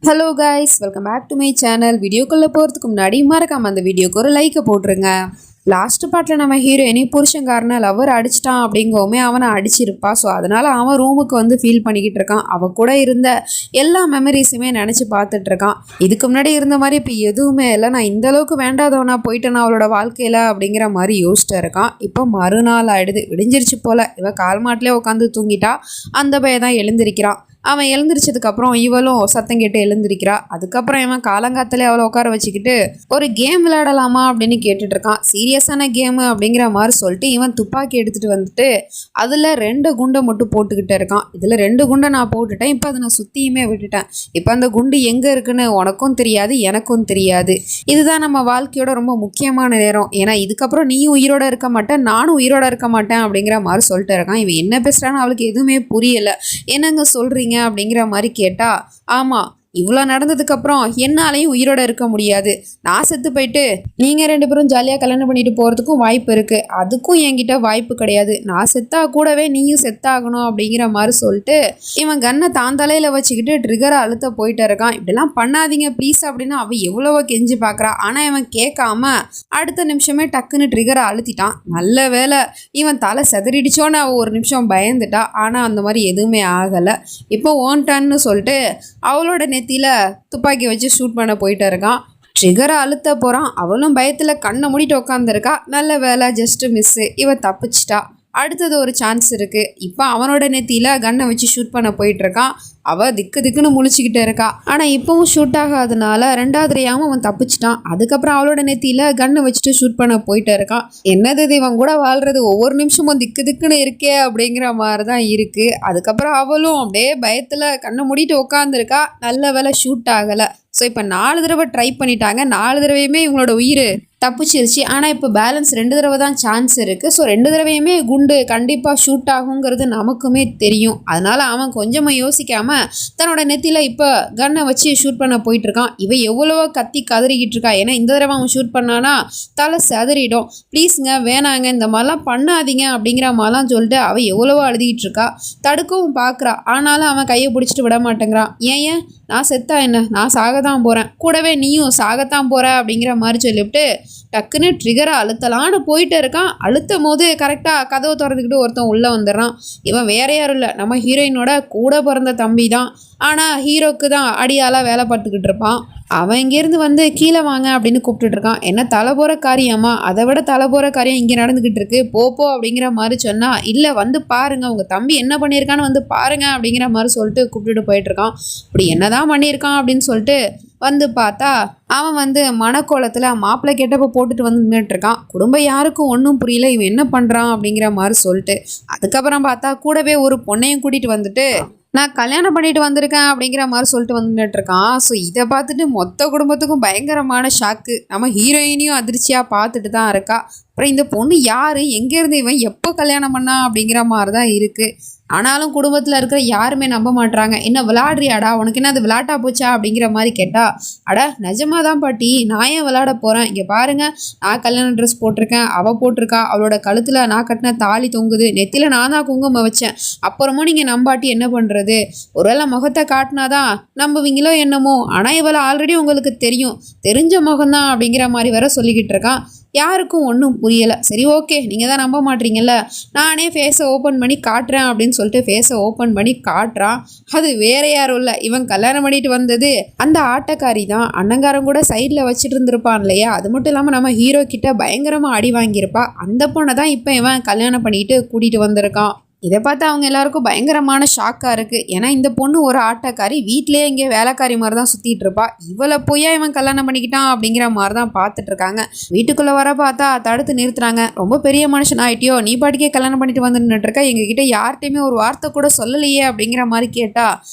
Hello guys, welcome back to my channel. வீடியோக்குள்ளே போகிறதுக்கு முன்னாடி மறக்காம அந்த வீடியோக்கு ஒரு லைக்கை போட்டுருங்க. லாஸ்ட் பார்ட்டில் நம்ம ஹீரோயினி புருஷன்காரனை லவர் அடிச்சிட்டான் அப்படிங்கவுமே அவனை அடிச்சிருப்பா. ஸோ அதனால் அவன் ரூமுக்கு வந்து ஃபீல் பண்ணிக்கிட்டு இருக்கான். அவன் கூட இருந்த எல்லா மெமரிஸுமே நினச்சி பார்த்துட்டு இருக்கான். இதுக்கு முன்னாடி இருந்த மாதிரி இப்போ எதுவுமே இல்லை, நான் இந்த அளவுக்கு வேண்டாதவனா போயிட்டேன் அவளோட வாழ்க்கையில் அப்படிங்கிற மாதிரி யோசிச்சுட்டு இருக்கான். இப்போ மறுநாள் ஆயிடுது, விடிஞ்சிருச்சு போல். இவன் கால் மாட்டிலே உட்காந்து தூங்கிட்டா. அந்த பையன் தான் எழுந்திருக்கிறான். அவன் எழுந்திரிச்சதுக்கப்புறம் இவளும் சத்தம் கேட்டு எழுந்திருக்கிறா. அதுக்கப்புறம் இவன் காலங்காத்திலே அவளை உட்கார வச்சுக்கிட்டு ஒரு கேம் விளையாடலாமா அப்படின்னு கேட்டுட்டு இருக்கான். சீரியஸான கேமு அப்படிங்கிற மாதிரி சொல்லிட்டு இவன் துப்பாக்கி எடுத்துகிட்டு வந்துட்டு அதில் 2 குண்டை மட்டும் போட்டுக்கிட்டு இருக்கான். இதில் 2 குண்டை நான் போட்டுட்டேன், இப்போ அதை நான் சுற்றியுமே விட்டுட்டேன். இப்போ அந்த குண்டு எங்கே இருக்குன்னு உனக்கும் தெரியாது, எனக்கும் தெரியாது. இதுதான் நம்ம வாழ்க்கையோட ரொம்ப முக்கியமான நேரம். ஏன்னா இதுக்கப்புறம் நீயும் உயிரோட இருக்க மாட்டேன், நானும் உயிரோட இருக்க மாட்டேன் அப்படிங்கிற மாதிரி சொல்லிட்டு இருக்கான். இவன் என்ன பேசுகிறான்னு அவளுக்கு எதுவுமே புரியலை. என்னங்க சொல்கிறீங்க அப்படிங்கிற மாதிரி கேட்டா, ஆமாம், இவ்வளோ நடந்ததுக்கப்புறம் என்னாலையும் உயிரோட இருக்க முடியாது. நான் செத்து போயிட்டு நீங்கள் 2 பேரும் ஜாலியாக கல்யாணம் பண்ணிட்டு போகிறதுக்கும் வாய்ப்பு இருக்குது, அதுக்கும் என்கிட்ட வாய்ப்பு கிடையாது. நான் செத்தா கூடவே நீயும் செத்தாகணும் அப்படிங்கிற மாதிரி சொல்லிட்டு இவன் கன்னை தான் தலையில் வச்சுக்கிட்டு ட்ரிகரை அழுத்த போயிட்டு இருக்கான். இப்படிலாம் பண்ணாதீங்க ப்ளீஸ் அப்படின்னு அவன் எவ்வளவோ கெஞ்சி பார்க்குறான். ஆனால் இவன் கேட்காம அடுத்த நிமிஷமே டக்குன்னு ட்ரிகரை அழுத்திட்டான். நல்ல வேலை இவன் தலை செதறிடுச்சோன்னு அவள் ஒரு நிமிஷம் பயந்துட்டா. ஆனால் அந்த மாதிரி எதுவுமே ஆகலை. இப்போ ஓன்டான்னு சொல்லிட்டு அவளோட நெத்தியில் துப்பாக்கி வச்சு ஷூட் பண்ண போயிட்டு இருக்கான். ட்ரிகரை அழுத்த போகிறான். அவளும் பயத்தில் கண்ணை மூடிட்டு உட்காந்துருக்கா. நல்ல வேலை, ஜஸ்ட்டு மிஸ்ஸு, இவன் தப்பிச்சிட்டா. அடுத்தது ஒரு சான்ஸ் இருக்குது. இப்போ அவனோட நெத்தியில் கன்னை வச்சு ஷூட் பண்ண போயிட்டுருக்கான். அவள் திக்குன்னு முழிச்சிக்கிட்டு இருக்கா. ஆனால் இப்போவும் ஷூட் ஆகாதனால 2வது தெரியாமல் அவன் தப்பிச்சிட்டான். அதுக்கப்புறம் அவளோட நெத்தியில் கன்னை வச்சுட்டு ஷூட் பண்ண போயிட்டு இருக்கான். என்னது இவன் கூட வாழ்கிறது ஒவ்வொரு நிமிஷமும் திக்குன்னு இருக்கே அப்படிங்கிற மாதிரி தான் இருக்குது. அதுக்கப்புறம் அவளும் அப்படியே பயத்தில் கண்ணை மூடிட்டு உட்காந்துருக்கா. நல்ல வேலை ஷூட் ஆகலை. ஸோ இப்போ 4 தடவை ட்ரை பண்ணிட்டாங்க. 4 தடவையுமே இவங்களோட உயிர் தப்பிச்சிருச்சு. ஆனால் இப்போ பேலன்ஸ் 2 தடவை தான் சான்ஸ் இருக்குது. ஸோ 2 தடவையுமே குண்டு கண்டிப்பாக ஷூட் ஆகுங்கிறது நமக்குமே தெரியும். அதனால் அவன் கொஞ்சமாக யோசிக்காமல் தன்னோட நெத்தியில் இப்போ கன்னை வச்சு ஷூட் பண்ண போயிட்டுருக்கான். இவன் எவ்வளவோ கத்தி கதறிக்கிட்டு இருக்கா. ஏன்னா இந்த தடவை அவன் ஷூட் பண்ணானா தலை செதறிடும். ப்ளீஸுங்க, வேணாங்க, இந்த மாதிரிலாம் பண்ணாதீங்க அப்படிங்கிற மாதிரிலாம் சொல்லிட்டு அவன் எவ்வளவோ அழுதிக்கிட்டு இருக்கா. தடுக்கவும் பார்க்குறா. ஆனாலும் அவன் கையை பிடிச்சிட்டு விட மாட்டேங்கிறான். ஏன் நான் செத்தா என்ன, நான் சாகத்தான் போகிறேன், கூடவே நீயும் சாகத்தான் போகிற அப்படிங்கிற மாதிரி சொல்லிவிட்டு டக்குன்னு ட்ரிகரை அழுத்தலான்னு போயிட்டு இருக்கான். அழுத்தும் போது கரெக்டாக கதவை திறந்துக்கிட்டு ஒருத்தன் உள்ளே வந்துடுறான். இவன் வேற யாரும் இல்லை, நம்ம ஹீரோயினோட கூட பிறந்த தம்பி தான். ஆனால் ஹீரோக்கு தான் அடியாளாக வேலை பார்த்துக்கிட்டு இருப்பான். அவன் இங்கேருந்து வந்து கீழே வாங்க அப்படின்னு கூப்பிட்டுட்டு இருக்கான். என்ன தலை போகிற காரியமா, அதை விட தலை போகிற காரியம் இங்கே நடந்துக்கிட்டு இருக்கு, போ அப்படிங்கிற மாதிரி சொன்னால், இல்லை வந்து பாருங்கள், உங்கள் தம்பி என்ன பண்ணியிருக்கான்னு வந்து பாருங்க அப்படிங்கிற மாதிரி சொல்லிட்டு கூப்பிட்டுட்டு போயிட்டுருக்கான். இப்படி என்னதான் பண்ணியிருக்கான் அப்படின்னு சொல்லிட்டு வந்து பார்த்தா அவன் வந்து மனக்கோலத்தில் மாப்பிள்ளை கெட்டப்போ போட்டுட்டு வந்து நின்றுட்டுருக்கான். குடும்பம் யாருக்கும் ஒன்றும் புரியல, இவன் என்ன பண்ணுறான் அப்படிங்கிற மாதிரி சொல்லிட்டு. அதுக்கப்புறம் பார்த்தா கூடவே ஒரு பொண்ணையும் கூட்டிகிட்டு வந்துட்டு நான் கல்யாணம் பண்ணிட்டு வந்திருக்கேன் அப்படிங்கிற மாதிரி சொல்லிட்டு வந்துட்டுருக்கான். ஸோ இதை பார்த்துட்டு மொத்த குடும்பத்துக்கும் பயங்கரமான ஷாக்கு. நம்ம ஹீரோயினையும் அதிர்ச்சியாக பார்த்துட்டு தான் இருக்கா. அப்புறம் இந்த பொண்ணு யார், எங்கேருந்து இவன் எப்போ கல்யாணம் பண்ணா அப்படிங்கிற மாதிரி தான் இருக்குது. ஆனாலும் குடும்பத்தில் இருக்கிற யாருமே நம்ப மாட்டுறாங்க. என்ன விளையாடுறியாடா, உனக்கு என்ன அது விளையாட்டா போச்சா அப்படிங்கிற மாதிரி கேட்டா, அட நிஜமாக தான் பாட்டி, நான் ஏன் விளையாட போகிறேன், இங்கே பாருங்கள், நான் கல்யாண ட்ரெஸ் போட்டிருக்கேன், அவள் போட்டிருக்கா, அவளோட கழுத்தில் நான் கட்டின தாலி தொங்குது, நெத்தியில் நான் தான் குங்குமம் வச்சேன், அப்புறமும் நீங்கள் நம்பாட்டி என்ன பண்ணுறது, ஒருவேளை முகத்தை காட்டினாதான் நம்புவீங்களோ என்னமோ, ஆனால் இவளை ஆல்ரெடி உங்களுக்கு தெரியும், தெரிஞ்ச முகம்தான் அப்படிங்கிற மாதிரி வேற சொல்லிக்கிட்டு இருக்கான். யாருக்கும் ஒன்றும் புரியலை. சரி ஓகே, நீங்கள் தான் நம்ப மாட்டீங்கல்ல, நானே ஃபேஸை ஓப்பன் பண்ணி காட்டுறேன் அப்படின்னு சொல்லிட்டு ஃபேஸை ஓப்பன் பண்ணி காட்டுறான். அது வேற யாரும் இல்லை, இவன் கல்யாணம் பண்ணிட்டு வந்தது அந்த ஆட்டக்காரி தான். அண்ணங்காரன் கூட சைடில் வச்சுட்டு இருந்திருப்பான் இல்லையா, அது மட்டும் இல்லாமல் நம்ம ஹீரோ கிட்ட பயங்கரமாக அடி வாங்கியிருப்பா. அந்த பொண்ணை தான் இப்போ இவன் கல்யாணம் பண்ணிட்டு கூட்டிகிட்டு வந்திருக்கான். இதை பார்த்து அவங்க எல்லாருக்கும் பயங்கரமான ஷாக்காக இருக்குது. ஏன்னா இந்த பொண்ணு ஒரு ஆட்டக்காரி, வீட்டிலேயே இங்கே வேலைக்காரி மாதிரி தான் சுற்றிட்டு இருப்பா. இவளை போய் இவன் கல்யாணம் பண்ணிக்கிட்டான் அப்படிங்கிற மாதிரி தான் பார்த்துட்ருக்காங்க. வீட்டுக்குள்ளே வர பார்த்தா தடுத்து நிறுத்துறாங்க. ரொம்ப பெரிய மனுஷன் ஆகிட்டியோ, நீ பாட்டுக்கே கல்யாணம் பண்ணிட்டு வந்து நின்றுட்டுருக்க, எங்ககிட்ட யார்கிட்டையுமே ஒரு வார்த்தை கூட சொல்லலையே அப்படிங்கிற மாதிரி கேட்டா,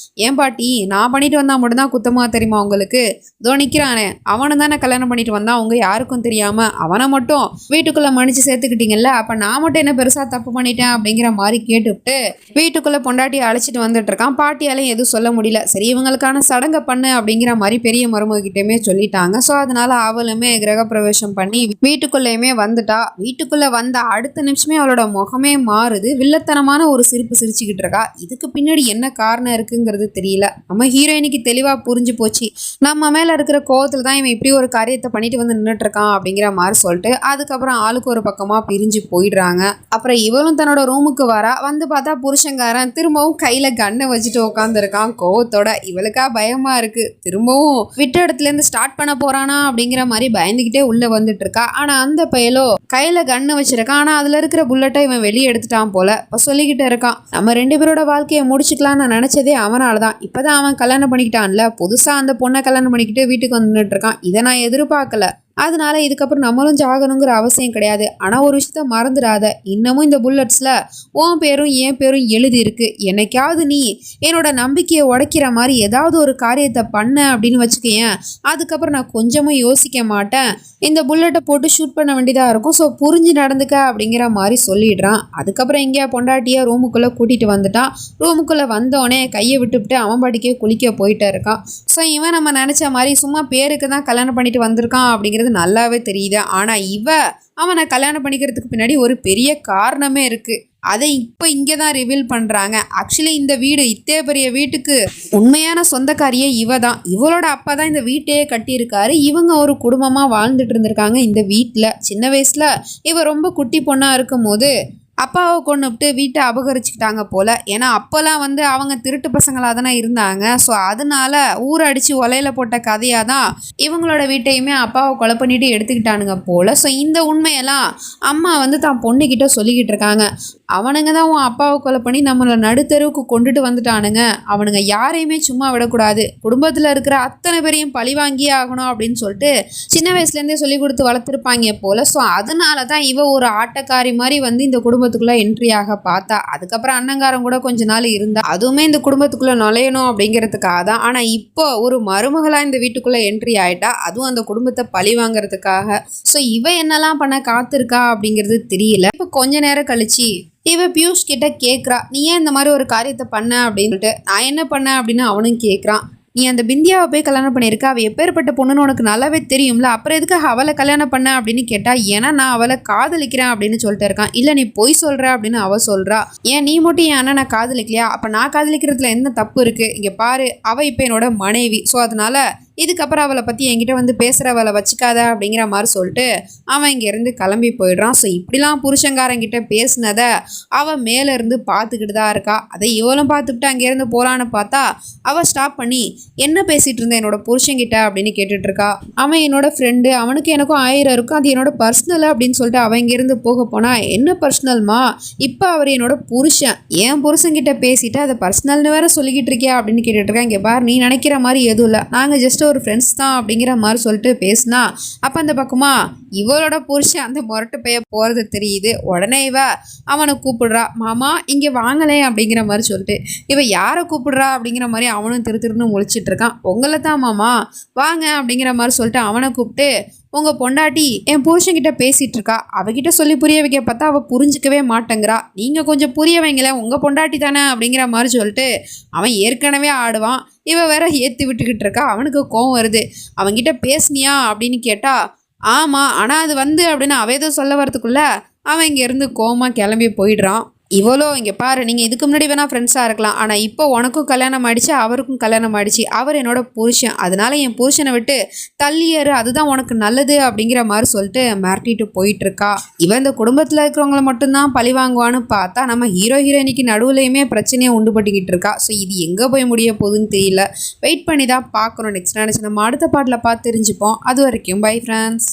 ஏன் பாட்டி, நான் பண்ணிட்டு வந்தால் மட்டும்தான் குத்தமாக தெரியுமா உங்களுக்கு, இதோ நிற்கிறானே அவனை தானே கல்யாணம் பண்ணிட்டு வந்தான், அவங்க யாருக்கும் தெரியாமல் அவனை மட்டும் வீட்டுக்குள்ளே மன்னிச்சு சேர்த்துக்கிட்டீங்கல்ல, அப்போ நான் மட்டும் என்ன பெருசாக தப்பு பண்ணிட்டேன் அப்படிங்கிற மாதிரி கேட்டுவிட்டு வீட்டுக்குள்ள பொண்டாட்டியை அழைச்சிட்டு வந்துட்டு இருக்கான். பாட்டியாலையும் எதுவும் சொல்ல முடியல. சரி இவங்களுக்கான சடங்கை பண்ணு அப்படிங்கிற மாதிரி பெரிய மருமகிட்டயுமே சொல்லிட்டாங்க. ஸோ அதனால அவளுமே கிரகப்பிரவேசம் பண்ணி வீட்டுக்குள்ளேயுமே வந்துட்டா. வீட்டுக்குள்ள வந்த அடுத்த நிமிஷமே அவளோட முகமே மாறுது. வில்லத்தனமான ஒரு சிரிப்பு சிரிச்சுக்கிட்டு இருக்கா. இதுக்கு பின்னாடி என்ன காரணம் இருக்குங்கிறது தெரியல. நம்ம ஹீரோயினுக்கு தெளிவா புரிஞ்சு போச்சு. நம்ம மேல இருக்கிற கோவத்துல தான் இவன் இப்படி ஒரு காரியத்தை பண்ணிட்டு வந்து நின்றுட்டு இருக்கான் அப்படிங்கிற மாதிரி சொல்லிட்டு அதுக்கப்புறம் ஆளுக்கு ஒரு பக்கமா பிரிஞ்சு போயிடுறாங்க. அப்புறம் இவளும் தன்னோட ரூமுக்கு வரா. வந்து பார்த்தா புருஷங்காரன் திரும்பவும் கையில கண்ணை வச்சுட்டு உட்காந்துருக்கான் கோவத்தோட. இவளுக்கா பயமா இருக்கு. திரும்பவும் விட்ட இடத்துல இருந்து ஸ்டார்ட் பண்ண போறானா அப்படிங்கிற மாதிரி பயந்துகிட்டே உள்ள வந்துட்டு இருக்கா. ஆனா அந்த பயலோ கையில கண்ணு வச்சிருக்கான். ஆனா அதுல இருக்கிற புல்லட்டை இவன் வெளியே எடுத்துட்டான் போல. இப்ப சொல்லிக்கிட்டு இருக்கான், நம்ம 2 பேரோட வாழ்க்கையை முடிச்சுக்கலாம்னு நினைச்சதே அவனாலதான். இப்பதான் அவன் கல்யாணம் பண்ணிக்கிட்டான்ல, புதுசா அந்த பொண்ணை கல்யாணம் பண்ணிக்கிட்டு வீட்டுக்கு வந்துட்டு இருக்கான். இதை நான் எதிர்பார்க்கல. அதனால இதுக்கப்புறம் நம்மளும் ஜாகணுங்கிற அவசியம் கிடையாது. ஆனா ஒரு விஷயத்த மறந்துடாத, இன்னமும் இந்த புல்லட்ஸ்ல உன் பேரும் என் பேரும் எழுதி இருக்கு. என்னைக்காவது நீ என்னோட நம்பிக்கையை உடைக்கிற மாதிரி ஏதாவது ஒரு காரியத்தை பண்ண அப்படின்னு வச்சுக்கேன், அதுக்கப்புறம் நான் கொஞ்சமும் யோசிக்க மாட்டேன். இந்த புல்லட்டை போட்டு ஷூட் பண்ண வேண்டியதா இருக்கும். ஸோ புரிஞ்சு நடந்துக்க அப்படிங்கிற மாதிரி சொல்லிடுறான். அதுக்கப்புறம் எங்கேயா பொண்டாட்டியா ரூமுக்குள்ள கூட்டிட்டு வந்துட்டான். ரூமுக்குள்ள வந்தோடனே கையை விட்டுவிட்டு அவன் பாட்டிக்கே குளிக்க போயிட்டே இருக்கான். ஸோ இவன் நம்ம நினைச்ச மாதிரி சும்மா பேருக்கு தான் கல்யாணம் பண்ணிட்டு வந்திருக்கான் அப்படிங்கிறது நல்லாவே தெரியுது. ஆனா அவனை கல்யாணம் பண்ணிக்கிறதுக்கு பின்னாடி ஒரு பெரிய காரணமே இருக்கு. அதை இப்போ இங்கே தான் ரிவீல் பண்ணுறாங்க. ஆக்சுவலி இந்த வீடு இத்தே பெரிய வீட்டுக்கு உண்மையான சொந்தக்காரியே இவ தான். இவளோட அப்பா தான் இந்த வீட்டையே கட்டியிருக்காரு. இவங்க ஒரு குடும்பமாக வாழ்ந்துட்டு இருந்திருக்காங்க இந்த வீட்டில். சின்ன வயசில் இவ ரொம்ப குட்டி பொண்ணாக இருக்கும் போது அப்பாவை கொண்டுட்டு வீட்டை அபகரிச்சுக்கிட்டாங்க போல. ஏன்னா அப்போல்லாம் அவங்க திருட்டு பசங்களாக தானே இருந்தாங்க. ஸோ அதனால ஊரை அடித்து ஒலையில போட்ட கதையாக தான் இவங்களோட வீட்டையுமே அப்பாவை கொலை பண்ணிட்டு எடுத்துக்கிட்டானுங்க போல. ஸோ இந்த உண்மையெல்லாம் அம்மா தான் பொண்ணுக்கிட்ட சொல்லிக்கிட்டு இருக்காங்க. அவனுங்க தான் உன் அப்பாவை கொலை பண்ணி நம்மளை நடுத்தருவுக்கு கொண்டுட்டு வந்துட்டானுங்க. அவனுங்க யாரையுமே சும்மா விடக்கூடாது. குடும்பத்தில் இருக்கிற அத்தனை பேரையும் பழி வாங்கியே ஆகணும் அப்படின்னு சொல்லிட்டு சின்ன வயசுலேருந்தே சொல்லி கொடுத்து வளர்த்துருப்பாங்க போல. ஸோ அதனால தான் இவ ஒரு ஆட்டக்காரி மாதிரி இந்த குடும்பத்துக்குள்ள என்ட்ரி ஆக பார்த்தா. அதுக்கப்புறம் அண்ணங்காரன் கூட கொஞ்ச நாள் இருந்தா. அதுவுமே இந்த குடும்பத்துக்குள்ள நுழையணும் அப்படிங்கிறதுக்காக தான். ஆனா இப்போ ஒரு மருமகளா இந்த வீட்டுக்குள்ள என்ட்ரி ஆயிட்டா. அதுவும் அந்த குடும்பத்தை பழி வாங்கறதுக்காக. ஸோ இவ என்னெல்லாம் பண்ண காத்திருக்கா அப்படிங்கிறது தெரியல. இப்போ கொஞ்ச நேரம் கழிச்சு இவ பியூஷ் கிட்ட கேட்குறா, நீ ஏன் இந்த மாதிரி ஒரு காரியத்தை பண்ண அப்படின்ட்டு. நான் என்ன பண்ணேன் அப்படின்னு அவனும் கேட்குறான். நீ அந்த பிந்தியாவை போய் கல்யாணம் பண்ணியிருக்க, அவள் எப்பேற்பட்ட பொண்ணுன்னு உனக்கு நல்லாவே தெரியும்ல, அப்புறம் எதுக்காக அவளை கல்யாணம் பண்ண அப்படின்னு கேட்டா, ஏன்னா நான் அவளை காதலிக்கிறேன் அப்படின்னு சொல்லிட்டு இருக்கான். இல்லை நீ பொய் சொல்கிற அப்படின்னு அவள் சொல்கிறா. ஏன் நீ மட்டும் என் அண்ணனை காதலிக்கலையா? அப்போ நான் காதலிக்கிறதுல என்ன தப்பு இருக்குது? இங்கே பாரு, அவள் இப்போ என்னோட மனைவி. ஸோ அதனால இதுக்கப்புறம் அவளை பற்றி என்கிட்ட பேசுகிறவளை வச்சுக்காத அப்படிங்கிற மாதிரி சொல்லிட்டு அவன் இங்கேருந்து கிளம்பி போயிடுறான். ஸோ இப்படிலாம் புருஷங்காரங்கிட்ட பேசினதை அவள் மேலேருந்து பார்த்துக்கிட்டு தான் இருக்கா. அதை இவளும் பார்த்துக்கிட்டு அங்கேருந்து போகலான்னு பார்த்தா அவள் ஸ்டாப் பண்ணி, என்ன பேசிகிட்டு இருந்தேன் என்னோட புருஷங்கிட்ட அப்படின்னு கேட்டுட்ருக்கா. அவன் என்னோட ஃப்ரெண்டு, அவனுக்கு எனக்கும் 1000 இருக்கும், அது என்னோட பர்சனல் அப்படின்னு சொல்லிட்டு அவன் இங்கேருந்து போக போனால், என்ன பர்சனல்மா? இப்போ அவர் என்னோட புருஷன், என் புருஷங்கிட்ட பேசிட்டு அதை பர்சனல்னு வேற சொல்லிக்கிட்டு இருக்கியா அப்படின்னு கேட்டுட்ருக்கேன். இங்கே பார், நீ நினைக்கிற மாதிரி எதுவும் இல்லை, நாங்கள் ஜஸ்ட் ஒரு ஃப்ரெண்ட்ஸ் தான் அப்படிங்கிற மாதிரி சொல்லிட்டு பேசினா. அப்போ அந்த பக்கமா இவளோட புருஷன் அந்த முரட்டு பைய போகிறது தெரியுது. உடனே இவ அவனை கூப்பிடுறா, மாமா இங்கே வாங்கலே அப்படிங்கிற மாதிரி சொல்லிட்டு. இவ யாரை கூப்பிடுறா அப்படிங்கிற மாதிரி அவனும் திருன்னு முழிச்சிட்டு இருக்கான். உங்களை தான் மாமா, வாங்க அப்படிங்கிற மாதிரி சொல்லிட்டு அவனை கூப்பிட்டு, உங்கள் பொண்டாட்டி என் புருஷன்கிட்ட பேசிகிட்டு இருக்கா, அவகிட்ட சொல்லி புரிய வைக்க பார்த்தா அவள் புரிஞ்சிக்கவே மாட்டேங்கிறா, நீங்கள் கொஞ்சம் புரிய வைங்களேன், உங்கள் பொண்டாட்டி தானே அப்படிங்கிற மாதிரி சொல்லிட்டு அவன் ஏற்கனவே ஆடுவான். இவ வேற ஏற்றி விட்டுக்கிட்டு இருக்கா. அவனுக்கு கோவம் வருது. அவன்கிட்ட பேசுனியா அப்படின்னு கேட்டா, ஆமாம், ஆனால் அது அப்படின்னு அவ ஏதோ சொல்ல வரதுக்குள்ள அவன் இங்கேருந்து கோவமாக கிளம்பி போயிடுறான். இவ்வளோ இங்கே பாரு, நீங்கள் இதுக்கு முன்னாடி வேணால் ஃப்ரெண்ட்ஸாக இருக்கலாம், ஆனால் இப்போ உனக்கும் கல்யாணம் ஆயிடுச்சு, அவருக்கும் கல்யாணம் ஆயிடுச்சு, அவர் என்னோட புருஷன், அதனால என் புருஷனை விட்டு தள்ளியாரு, அதுதான் உனக்கு நல்லது அப்படிங்கிற மாதிரி சொல்லிட்டு மிரட்டிட்டு போயிட்டுருக்கா. இவன் இந்த குடும்பத்தில் இருக்கிறவங்கள மட்டும்தான் பழி வாங்குவான்னு பார்த்தா நம்ம ஹீரோயினிக்கு நடுவுலையுமே பிரச்சனையை உண்டு பண்ணிக்கிட்டு இருக்கா. ஸோ இது எங்கே போய் முடிய போகுதுன்னு தெரியல. வெயிட் பண்ணி தான் பார்க்கணும். நெக்ஸ்ட் நினச்சி நம்ம அடுத்த பாட்டில் பார்த்து தெரிஞ்சுப்போம். அது வரைக்கும் பை ஃப்ரெண்ட்ஸ்.